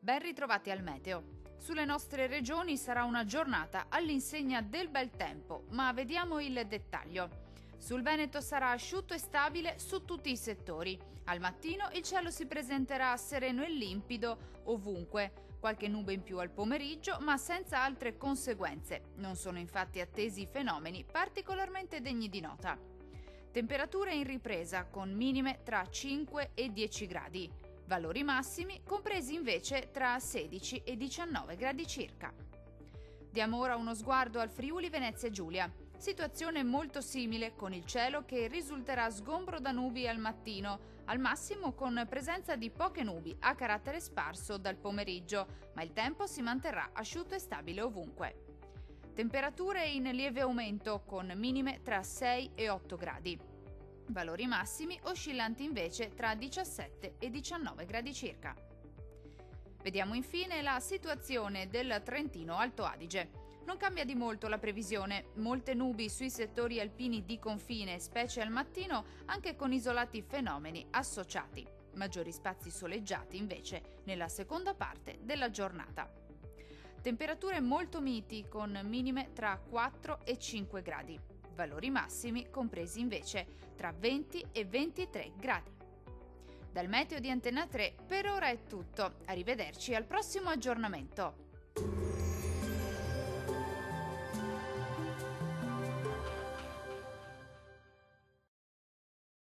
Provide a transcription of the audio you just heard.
Ben ritrovati al meteo. Sulle nostre regioni sarà una giornata all'insegna del bel tempo, ma vediamo il dettaglio. Sul Veneto sarà asciutto e stabile su tutti i settori. Al mattino il cielo si presenterà sereno e limpido ovunque. Qualche nube in più al pomeriggio, ma senza altre conseguenze. Non sono infatti attesi fenomeni particolarmente degni di nota. Temperature in ripresa, con minime tra 5 e 10 gradi. Valori massimi compresi invece tra 16 e 19 gradi circa. Diamo ora uno sguardo al Friuli Venezia Giulia. Situazione molto simile, con il cielo che risulterà sgombro da nubi al mattino, al massimo con presenza di poche nubi a carattere sparso dal pomeriggio, ma il tempo si manterrà asciutto e stabile ovunque. Temperature in lieve aumento, con minime tra 6 e 8 gradi. Valori massimi oscillanti invece tra 17 e 19 gradi circa. Vediamo infine la situazione del Trentino Alto Adige. Non cambia di molto la previsione, molte nubi sui settori alpini di confine, specie al mattino, anche con isolati fenomeni associati. Maggiori spazi soleggiati invece nella seconda parte della giornata. Temperature molto miti, con minime tra 4 e 5 gradi. Valori massimi compresi invece tra 20 e 23 gradi. Dal meteo di Antenna 3 per ora è tutto. Arrivederci al prossimo aggiornamento.